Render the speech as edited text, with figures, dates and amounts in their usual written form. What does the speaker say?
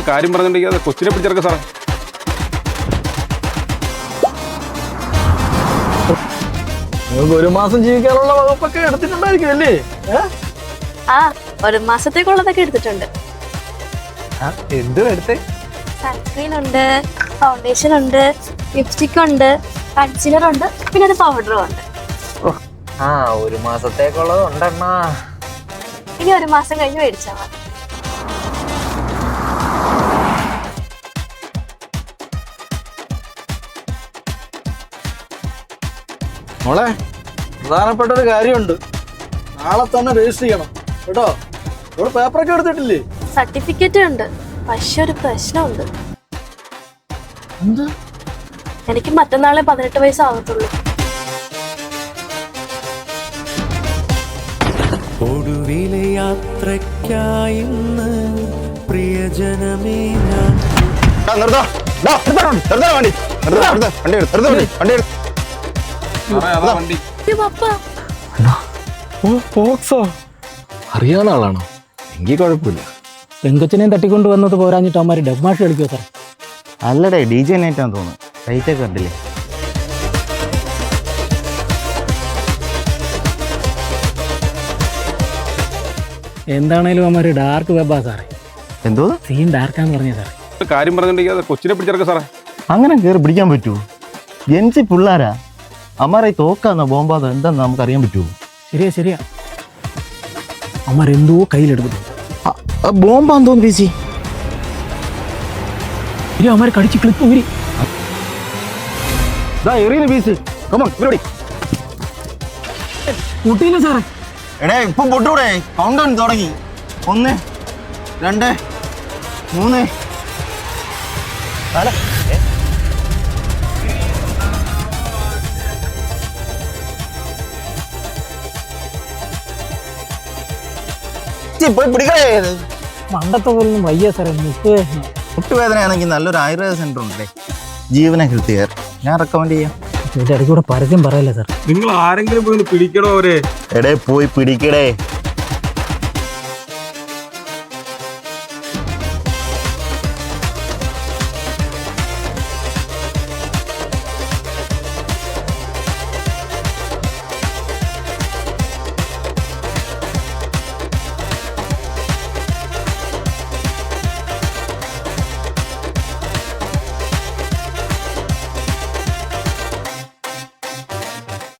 കാര്യം പറഞ്ഞിട്ടുണ്ടെങ്കിൽ കൊച്ചിനെ പിടിച്ചെടുക്ക സാറേ. ഒരു മാസം ജീവിക്കാനുള്ള വകുപ്പൊക്കെ എടുത്തിട്ടുണ്ടായിരിക്കും അല്ലേ? ആ, ഒരു മാസത്തേക്കുള്ളതൊക്കെ എടുത്തിട്ടുണ്ട്. എന്തും എടുത്തേ? സൺസ്ക്രീൻ ഉണ്ട്, ഫൗണ്ടേഷൻ ഉണ്ട്, ലിപ്സ്റ്റിക് ഉണ്ട്, കൺസീലർ ഉണ്ട്, പിന്നെ ഒരു പൗഡറും ഉണ്ട്. ആ, ഒരു മാസത്തേക്കുള്ളത് ഉണ്ടെണ്ണ. ഇനി ഒരു മാസം കഴിഞ്ഞ് മേടിച്ചാൽ മതി. മോളെ, പ്രധാനപ്പെട്ട ഒരു കാര്യമുണ്ട്. നാളെ തന്നെ രജിസ്റ്റർ ചെയ്യണം കേട്ടോ. ഇവിടെ പേപ്പറൊക്കെ എടുത്തിട്ടില്ലേ? സർട്ടിഫിക്കറ്റ് ഉണ്ട്, പക്ഷെ ഒരു പ്രശ്നമുണ്ട്. എനിക്ക് മറ്റന്നാളെ 18 വയസ്സാകത്തുള്ളൂ. ഒടുവിലെ യാത്രയ്ക്കായിന്ന് പ്രിയജനമേ ഞാൻ വണ്ടി അറിയാവുന്ന ആളാണോ? എങ്കിൽ കുഴപ്പമില്ല. പെങ്കൊച്ചിനെയും തട്ടിക്കൊണ്ട് വന്നത് പോരാഞ്ഞിട്ട് അവന്മാർ ഡബ്മാഷ് കളിക്കുമോ സാർ? അല്ലടേ, DJ നൈറ്റാന്ന് തോന്നുന്നു. ലൈറ്റൊക്കെ കണ്ടില്ലേ? എന്താണേലും അവന്മാർ ഡാർക്ക് വെബാ സാറേ. എന്തോ സീൻ ഡാർക്കാന്ന് പറഞ്ഞ സാറേ. കാര്യം പറഞ്ഞിട്ടുണ്ടെങ്കിൽ കൊച്ചിനെ പിടിച്ചെടുക്ക സാറേ. അങ്ങനെ കയറി പിടിക്കാൻ പറ്റുമോ? ജനിച്ച് പിള്ളേരാ. അമ്മാരെ തോക്കാന്നോ ബോംബാന്നോ എന്താന്ന് നമുക്ക് അറിയാൻ പറ്റുമോ? ശരിയാ അവന്മാരെന്തോ കയ്യിലെടുക്കുന്നു. ബോംബാന്ന് തോന്നുന്നു PC. അവന്മാർ കടിച്ച് ക്ലിപ്പ് ഊരി. PC. കൂട്ടിയില്ല സാറേ. എടേ, ഇപ്പം പൊട്ടൂടെ? കൗണ്ട് ഡൗൺ തുടങ്ങി. 1 2 3 4. പോയി പിടിക്കണേ. മണ്ടത്തെ പോലൊന്നും വയ്യ സാറേ. മുട്ടുവേദനയാണെങ്കിൽ നല്ലൊരു ആയുർവേദ സെന്റർ ഉണ്ടേ, ജീവന ഹെൽത്ത് കെയർ. ഞാൻ റെക്കമെൻഡ് ചെയ്യാം. ഇതിന്റെ ഇടയ്ക്ക് കൂടെ പരസ്യം പറയല്ലേ സാർ? നിങ്ങൾ ആരെങ്കിലും പോയി പിടിക്കണോ അവരെ? എടേ, പോയി പിടിക്കടേ.